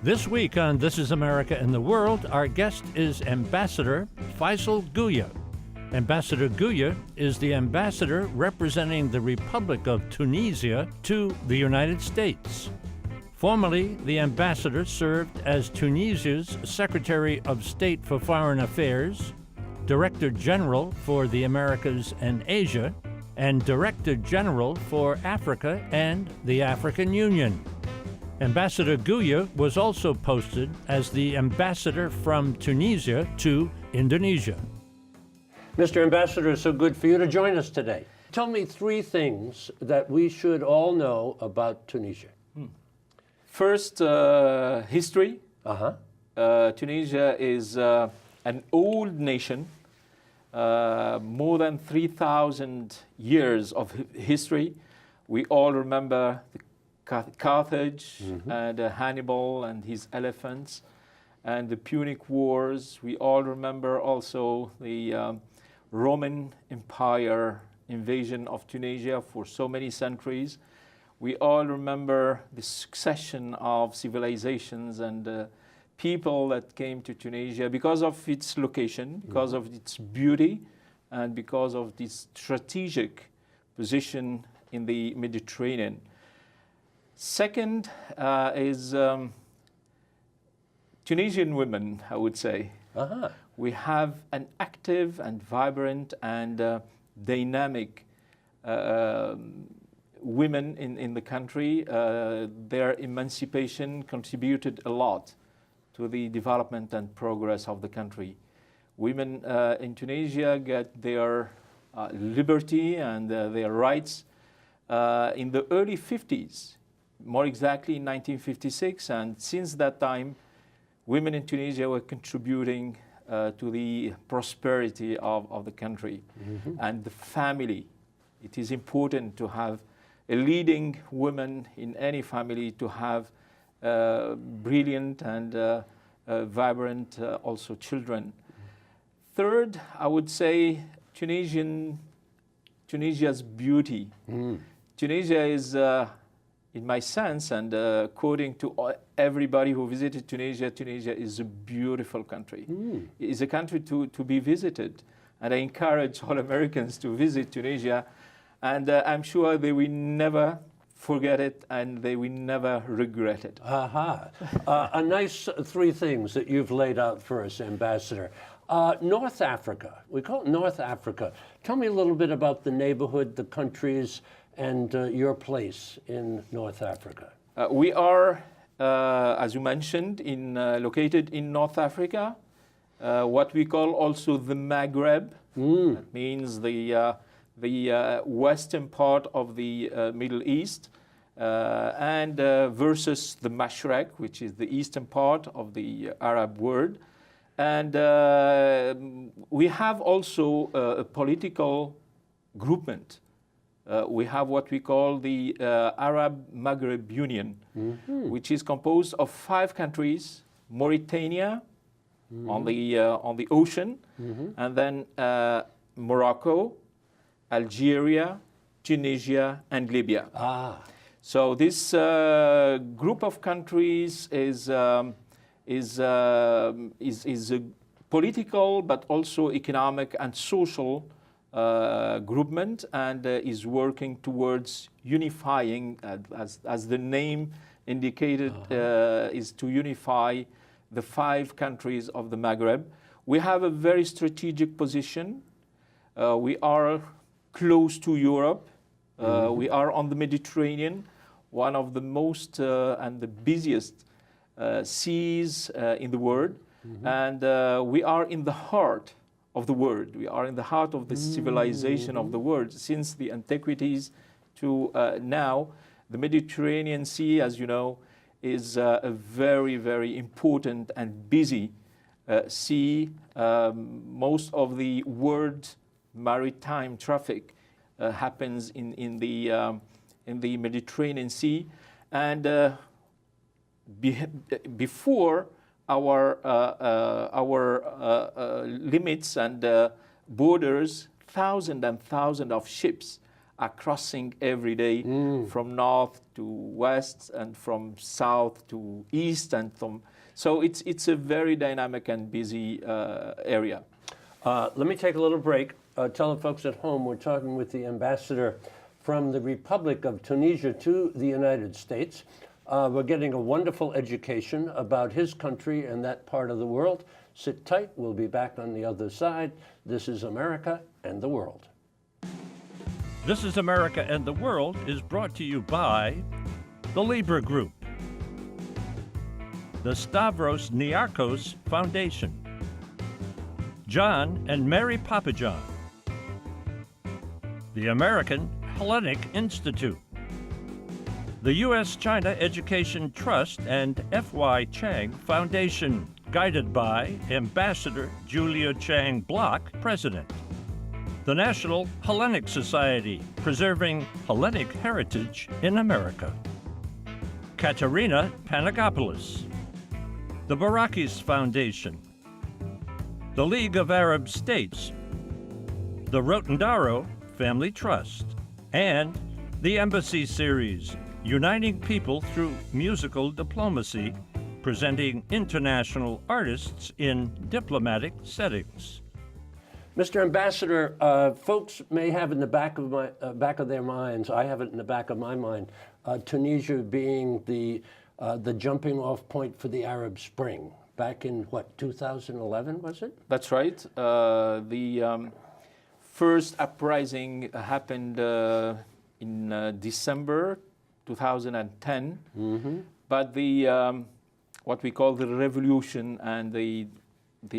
This week on This is America and the World, our guest is Ambassador Faycal Gouia. Ambassador Gouia is the ambassador representing the Republic of Tunisia to the United States. Formerly, the ambassador served as Tunisia's Secretary of State for Foreign Affairs, Director General for the Americas and Asia, and Director General for Africa and the African Union. Ambassador Gouia was also posted as the ambassador from Tunisia to Indonesia. Mr. Ambassador, it's so good for you to join us today. Tell me three things that we should all know about Tunisia. First, history. Tunisia is an old nation, more than 3,000 years of history. We all remember the Carthage and Hannibal and his elephants and the Punic Wars. We all remember also the Roman Empire invasion of Tunisia for so many centuries. We all remember the succession of civilizations and people that came to Tunisia because of its location, because of its beauty, and because of its strategic position in the Mediterranean. Second is Tunisian women, I would say. We have an active and vibrant and dynamic women in the country. Their emancipation contributed a lot to the development and progress of the country. Women in Tunisia get their liberty and their rights in the early 50s. More exactly in 1956, and since that time, women in Tunisia were contributing to the prosperity of the country and the family. It is important to have a leading woman in any family, to have brilliant and vibrant also children. Third, I would say Tunisia's beauty. Tunisia is in my sense, and according to everybody who visited Tunisia, Tunisia is a beautiful country. It is a country to be visited. And I encourage all Americans to visit Tunisia. And I'm sure they will never forget it and they will never regret it. A nice three things that you've laid out for us, Ambassador. North Africa, we call it North Africa. Tell me a little bit about the neighborhood, the countries, and your place in North Africa. We are, as you mentioned, located in North Africa, what we call also the Maghreb. That means the western part of the Middle East, and versus the Mashreq, which is the eastern part of the Arab world. And we have also a political groupment. We have what we call the Arab Maghreb Union, which is composed of 5 countries: Mauritania on the ocean, and then Morocco, Algeria, Tunisia, and Libya. So this group of countries is a political, but also economic and social groupment, and is working towards unifying, as the name indicated, is to unify the 5 countries of the Maghreb. We have a very strategic position. We are close to Europe. We are on the Mediterranean, one of the most and the busiest seas in the world. And we are in the heart of the world. We are in the heart of the civilization of the world. Since the antiquities to now, the Mediterranean Sea, as you know, is a very, very important and busy sea. Most of the world maritime traffic happens in the Mediterranean Sea, and before our limits and borders, thousands and thousands of ships are crossing every day from north to west and from south to east, and so it's a very dynamic and busy area. Let me take a little break. Tell the folks at home we're talking with the ambassador from the Republic of Tunisia to the United States. We're getting a wonderful education about his country and that part of the world. Sit tight. We'll be back on the other side. This is America and the World. This is America and the World is brought to you by the Libra Group, the Stavros Niarchos Foundation, John and Mary Pappajohn, the American Hellenic Institute, the U.S.-China Education Trust and F.Y. Chang Foundation, guided by Ambassador Julia Chang Block, President. The National Hellenic Society, preserving Hellenic heritage in America. Katerina Panagopoulos. The BEHRAKIS Foundation. The League of Arab States. The Rotendaro Family Trust. And the Embassy Series, uniting people through musical diplomacy, presenting international artists in diplomatic settings. Mr. Ambassador, folks may have in the back of their minds, I have it in the back of my mind, Tunisia being the jumping off point for the Arab Spring back in, what, 2011, was it? That's right. The first uprising happened in December 2010, but the what we call the revolution and the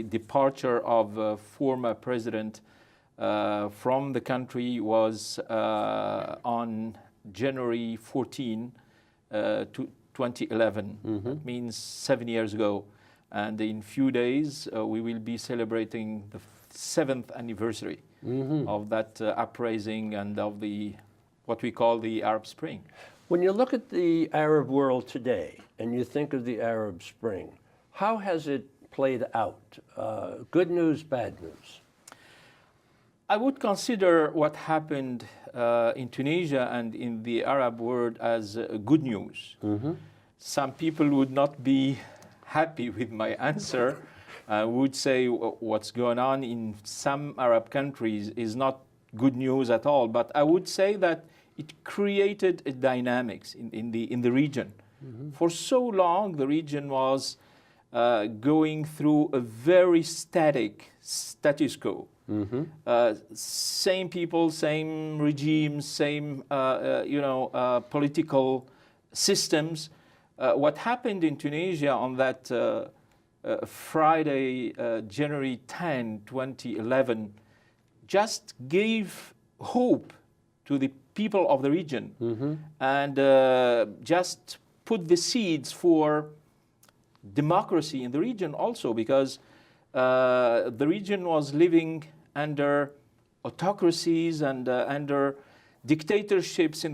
departure of former president from the country was on January 14, 2011. That means 7 years ago. And in few days, we will be celebrating the 7th anniversary of that uprising and of the what we call the Arab Spring. When you look at the Arab world today and you think of the Arab Spring, how has it played out? Good news, bad news? I would consider what happened in Tunisia and in the Arab world as good news. Some people would not be happy with my answer, would say what's going on in some Arab countries is not good news at all. But I would say that it created a dynamics in the region. For so long, the region was going through a very status quo. Same people, same regimes, same political systems. What happened in Tunisia on that Friday, January 10, 2011, just gave hope to the people of the region and just put the seeds for democracy in the region also, because the region was living under autocracies and under dictatorships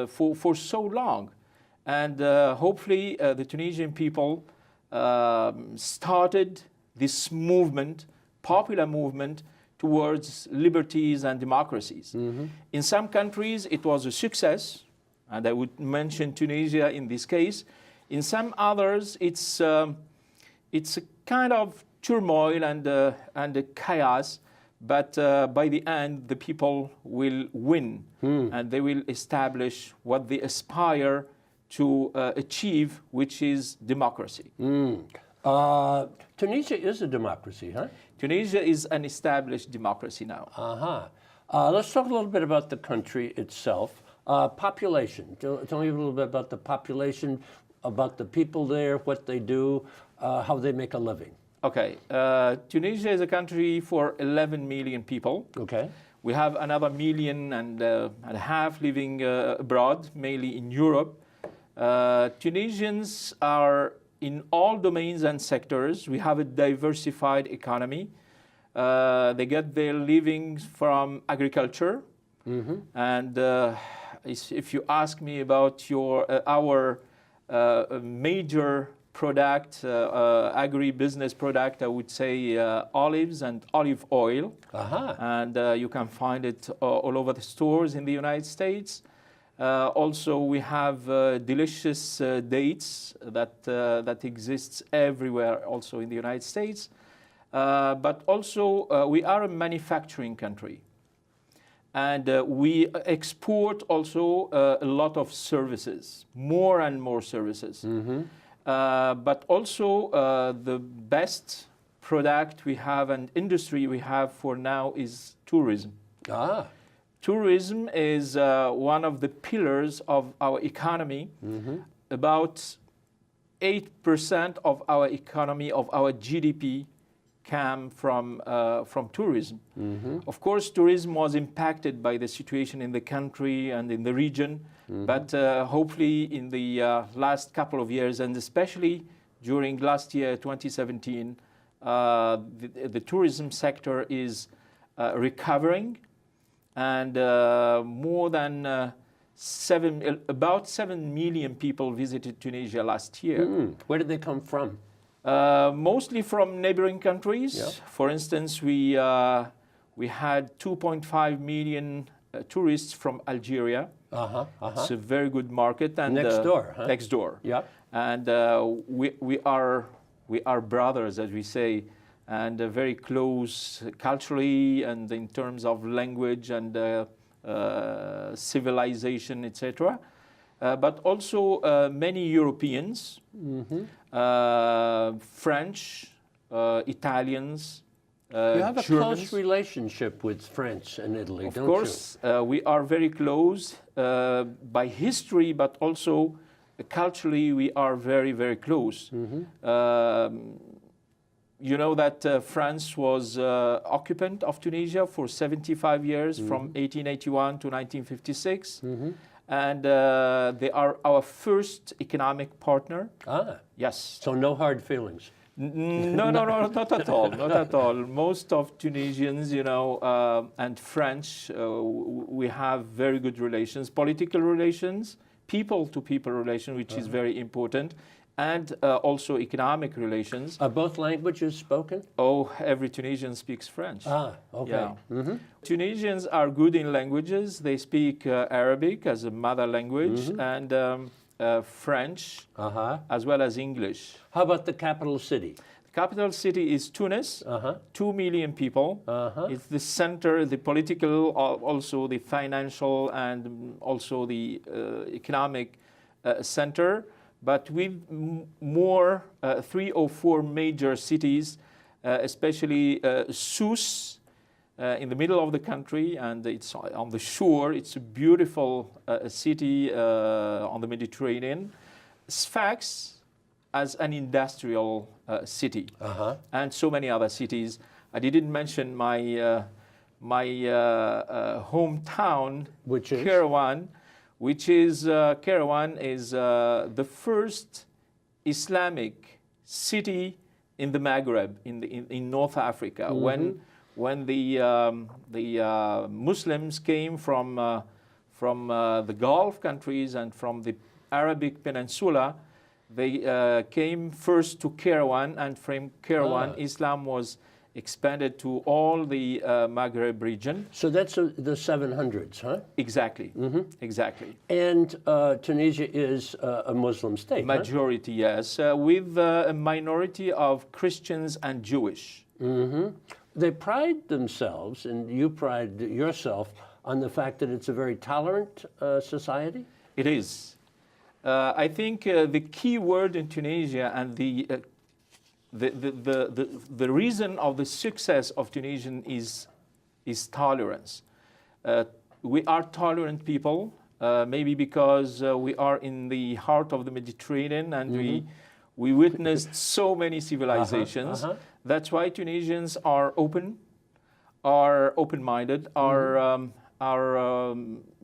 for so long. And hopefully the Tunisian people started this movement, popular movement, towards liberties and democracies. In some countries, it was a success, and I would mention Tunisia in this case. In some others, it's a kind of turmoil and a chaos, but by the end, the people will win, and they will establish what they aspire to achieve, which is democracy. Tunisia is a democracy, huh? Tunisia is an established democracy now. Let's talk a little bit about the country itself. Population. Tell me a little bit about the population, about the people there, what they do, how they make a living. Okay. Tunisia is a country for 11 million people. Okay. We have another 1.5 million living abroad, mainly in Europe. Tunisians are in all domains and sectors. We have a diversified economy. They get their livings from agriculture. And if you ask me about our major product, agri-business product, I would say olives and olive oil. And you can find it all over the stores in the United States. Also, we have delicious dates that exists everywhere, also in the United States. But also, we are a manufacturing country. And we export also a lot of services, more and more services. But also, the best product we have and industry we have for now is tourism. Tourism is one of the pillars of our economy. About 8% of our economy, of our GDP, came from tourism. Of course, tourism was impacted by the situation in the country and in the region, but hopefully in the last couple of years, and especially during last year, 2017, the tourism sector is recovering, and more than about 7 million people visited Tunisia last year. Where did they come from? Mostly from neighboring countries. For instance, we had 2.5 million tourists from Algeria. It's a very good market. And next door, huh? Next door. And we are brothers, as we say, and very close culturally and in terms of language and civilization, etc. But also many Europeans, French, Italians, you have a Germans. close relationship with France and Italy, don't you? Of course, we are very close by history, but also culturally we are very, very close. You know that France was occupant of Tunisia for 75 years, from 1881 to 1956. And they are our first economic partner. Yes. So no hard feelings? No, not at all, not at all. Most of Tunisians, you know, and French, we have very good relations, political relations, people-to-people relations, which is very important, and also economic relations. Are both languages spoken? Oh, every Tunisian speaks French. Okay. Yeah. Tunisians are good in languages. They speak Arabic as a mother language, and French, as well as English. How about the capital city? The capital city is Tunis, 2 million people. It's the center, the political, also the financial, and also the economic center. But with more 3 or 4 major cities, especially Sousse in the middle of the country, and it's on the shore. It's a beautiful city on the Mediterranean. Sfax as an industrial city, and so many other cities. I didn't mention my hometown, which is Kairouan. Kairouan is the first Islamic city in the Maghreb, in North Africa. When the Muslims came from the Gulf countries and from the Arabic Peninsula, they came first to Kairouan, and from Kairouan, Islam was expanded to all the Maghreb region. So that's the 700s, huh? Exactly, exactly. And Tunisia is a Muslim state, Majority, yes, with a minority of Christians and Jewish. They pride themselves, and you pride yourself, on the fact that it's a very tolerant society? It is. I think the key word in Tunisia and the reason of the success of Tunisian is tolerance. We are tolerant people, maybe because we are in the heart of the Mediterranean, and we witnessed so many civilizations. That's why Tunisians are open-minded.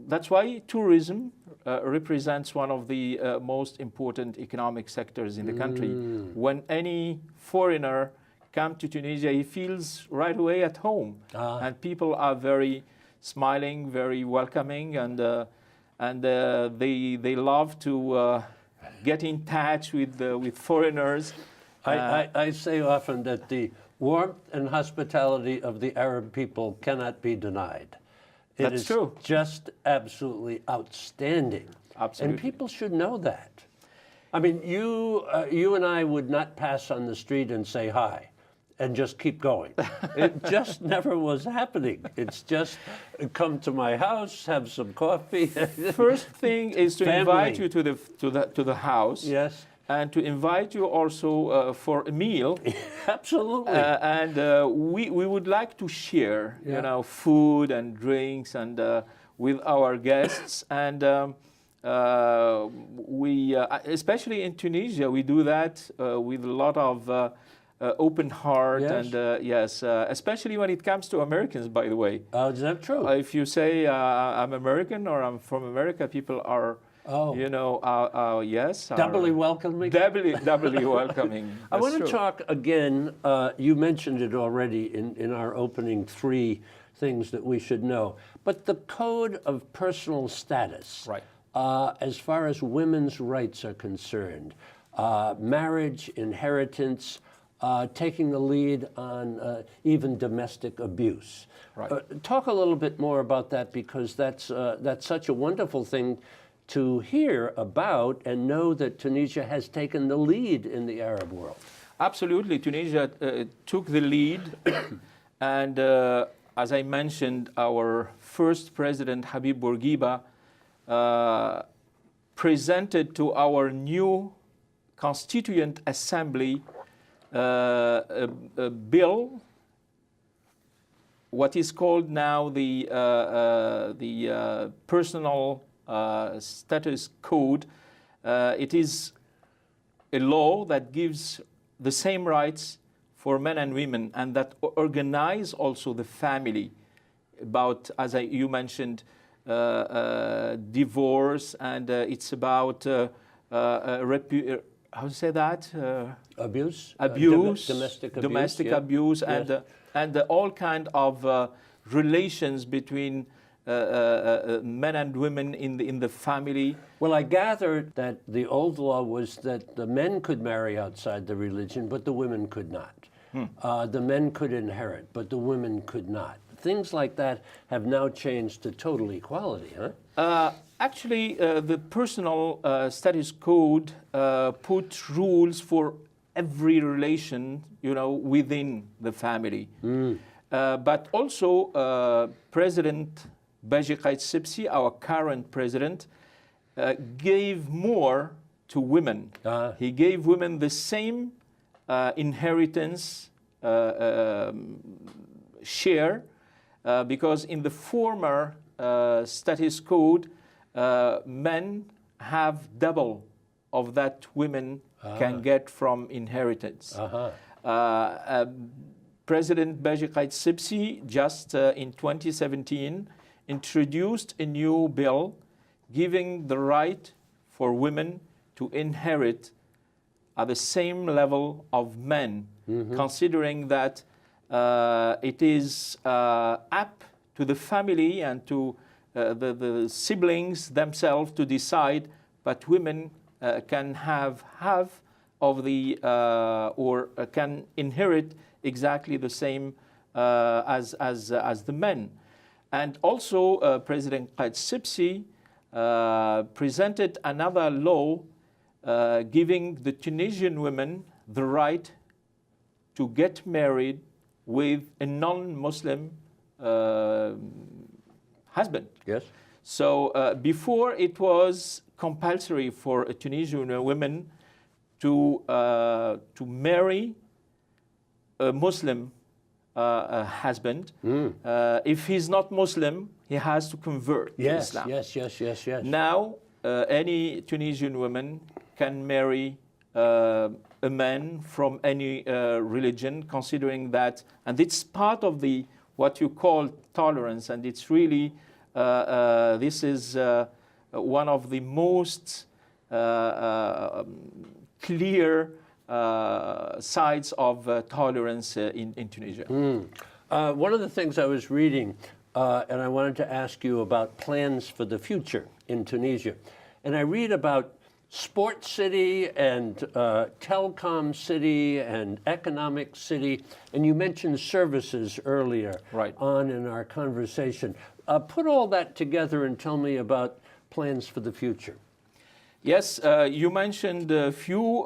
That's why tourism represents one of the most important economic sectors in the country. When any foreigner comes to Tunisia, he feels right away at home, and people are very smiling, very welcoming, and they love to get in touch with foreigners. I say often that the warmth and hospitality of the Arab people cannot be denied. That's true. Just absolutely outstanding. Absolutely. And people should know that. I mean, you and I would not pass on the street and say hi and just keep going. It just never was happening. It's just come to my house, have some coffee. First thing is to invite you to the house. Yes. And to invite you also for a meal. Absolutely. And we would like to share, food and drinks and with our guests. And we, especially in Tunisia, we do that with a lot of open heart. Yes. And especially when it comes to Americans, by the way. Is that true? If you say I'm American or I'm from America, people are, yes. Doubly welcoming? Doubly welcoming. I want to talk again, you mentioned it already in our opening 3 things that we should know, but the code of personal status, right. As far as women's rights are concerned, marriage, inheritance, taking the lead on even domestic abuse. Right. Talk a little bit more about that, because that's such a wonderful thing to hear about and know that Tunisia has taken the lead in the Arab world. Absolutely. Tunisia took the lead. And as I mentioned, our first president, Habib Bourguiba, presented to our new Constituent Assembly a bill, what is called now the Personal Status Code. It is a law that gives the same rights for men and women, and that organize also the family. About, as you mentioned, divorce, and it's about how to say that? Abuse. Domestic abuse, yes. and all kind of relations between men and women in the family. Well, I gathered that the old law was that the men could marry outside the religion, but the women could not. The men could inherit, but the women could not. Things like that have now changed to total equality, huh? Actually, the Personal Status Code put rules for every relation, within the family. But also, President BEHRAKIS, our current president, gave more to women. He gave women the same inheritance share, because in the former status code, men have double of that women can get from inheritance. President BEHRAKIS just in 2017 introduced a new bill giving the right for women to inherit at the same level of men, considering that it is up to the family and to the siblings themselves to decide, but women can have half of the, or can inherit exactly the same as the men. And also President Qais presented another law giving the Tunisian women the right to get married with a non-Muslim husband. Yes. So before it was compulsory for a Tunisian woman to marry a Muslim husband. If he's not Muslim, he has to convert to Islam. Yes. Now, any Tunisian woman can marry a man from any religion, considering that, and it's part of the what you call tolerance, and it's really this is one of the most clear sides of tolerance in Tunisia. One of the things I was reading, and I wanted to ask you about plans for the future in Tunisia, and I read about sports city and telecom city and economic city, and you mentioned services earlier on in our conversation. Put all that together and tell me about plans for the future. Yes, you mentioned a few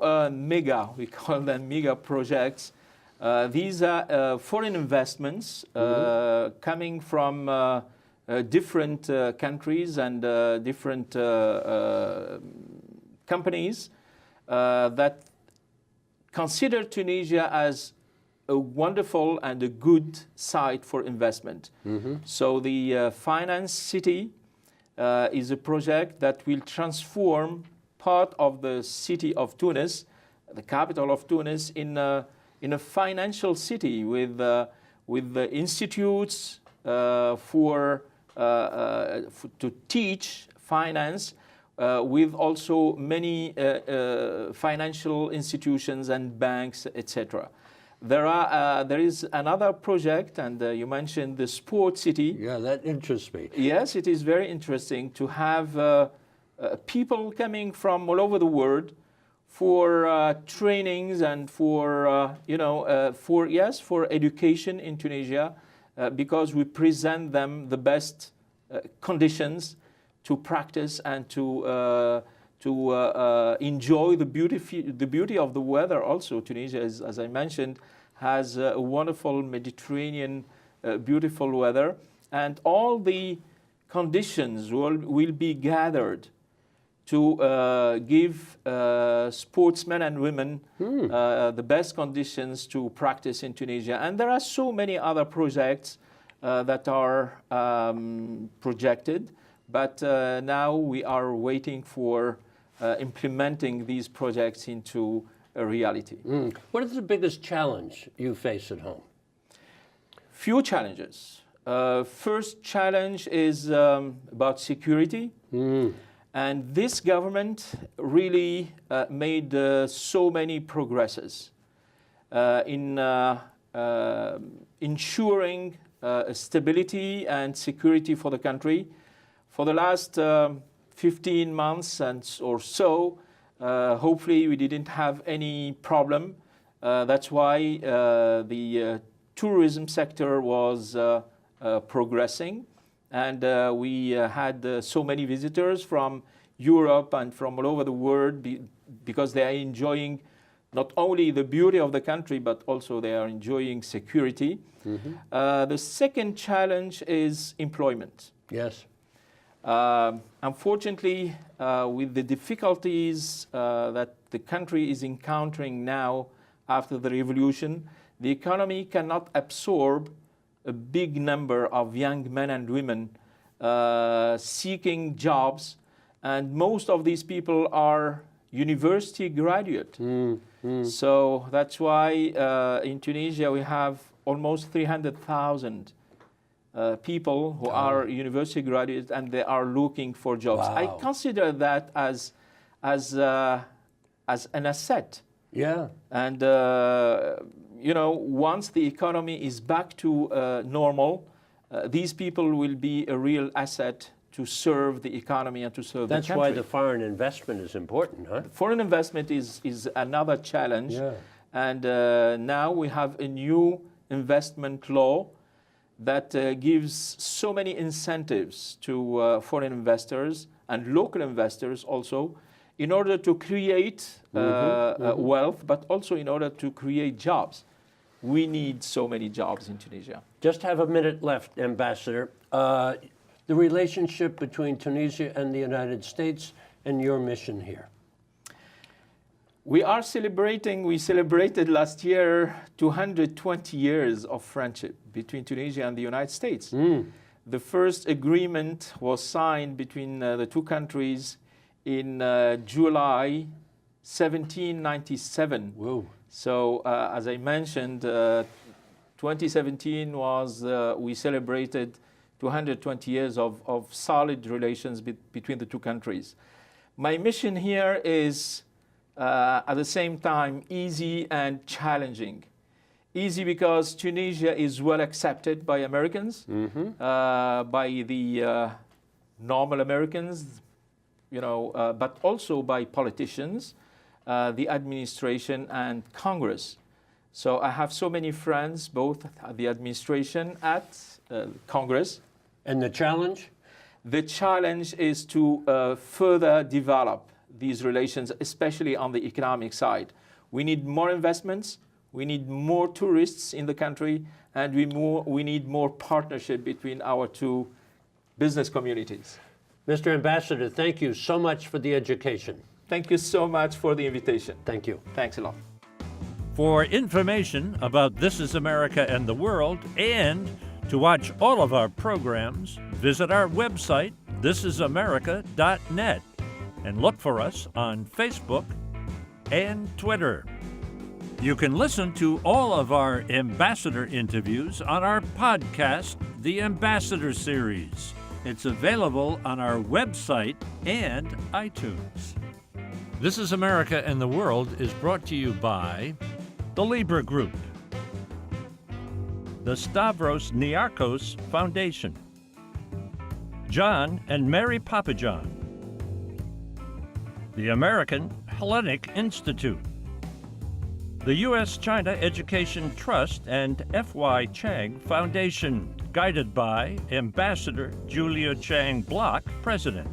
we call them mega projects. These are foreign investments coming from different countries and different companies that consider Tunisia as a wonderful and a good site for investment. So the Finance City is a project that will transform part of the city of Tunis, the capital of Tunis, in a financial city with the institutes to teach finance, with also many financial institutions and banks, etc. There is another project, and you mentioned the sports city. Yeah, that interests me. Yes, it is very interesting to have people coming from all over the world for trainings and for for education in Tunisia, because we present them the best conditions to practice and to enjoy the beauty of the weather. Also, Tunisia, as I mentioned, has a wonderful Mediterranean, beautiful weather, and all the conditions will be gathered to give sportsmen and women the best conditions to practice in Tunisia. And there are so many other projects that are projected, but now we are waiting for implementing these projects into a reality. What is the biggest challenge you face at home? Few challenges. First challenge is about security. And this government really made so many progresses in ensuring stability and security for the country. For the last 15 months or so, hopefully we didn't have any problem. That's why the tourism sector was progressing. And we had so many visitors from Europe and from all over the world because they are enjoying not only the beauty of the country, but also they are enjoying security. The second challenge is employment. Yes. Unfortunately, with the difficulties that the country is encountering now after the revolution, the economy cannot absorb a big number of young men and women seeking jobs, and most of these people are university graduate. So that's why in Tunisia we have almost 300,000 people who are university graduates, and they are looking for jobs. Wow. I consider that as an asset. Yeah. And once the economy is back to normal, these people will be a real asset to serve the economy and to serve the country. That's why the foreign investment is important, huh? Foreign investment is another challenge. Yeah. And now we have a new investment law that gives so many incentives to foreign investors and local investors also, in order to create wealth, but also in order to create jobs. We need so many jobs in Tunisia. Just have a minute left, Ambassador. The relationship between Tunisia and the United States and your mission here. We celebrated last year 220 years of friendship between Tunisia and the United States. The first agreement was signed between the two countries in July 1797. Whoa. So, as I mentioned, 2017 was, we celebrated 220 years of solid relations between the two countries. My mission here is, at the same time, easy and challenging. Easy because Tunisia is well accepted by Americans, by the normal Americans, but also by politicians, the administration, and Congress. So I have so many friends, both at the administration, at Congress. And the challenge? The challenge is to further develop these relations, especially on the economic side. We need more investments, we need more tourists in the country, and we need more partnership between our two business communities. Mr. Ambassador, thank you so much for the education. Thank you so much for the invitation. Thank you. Thanks a lot. For information about This Is America and the World, and to watch all of our programs, visit our website, thisisamerica.net, and look for us on Facebook and Twitter. You can listen to all of our ambassador interviews on our podcast, The Ambassador Series. It's available on our website and iTunes. This is America and the World is brought to you by the Libra Group, the Stavros Niarchos Foundation, John and Mary Pappajohn, the American Hellenic Institute, the U.S.-China Education Trust and F.Y. Chang Foundation, guided by Ambassador Julia Chang Block, President.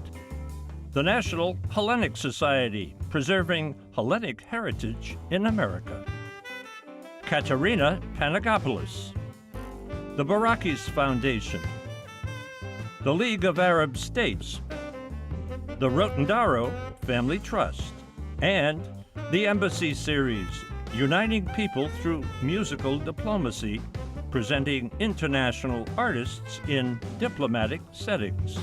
The National Hellenic Society, preserving Hellenic heritage in America. Katerina Panagopoulos. The BEHRAKIS Foundation. The League of Arab States. The Rotendaro Family Trust. And the Embassy Series, uniting people through musical diplomacy, presenting international artists in diplomatic settings.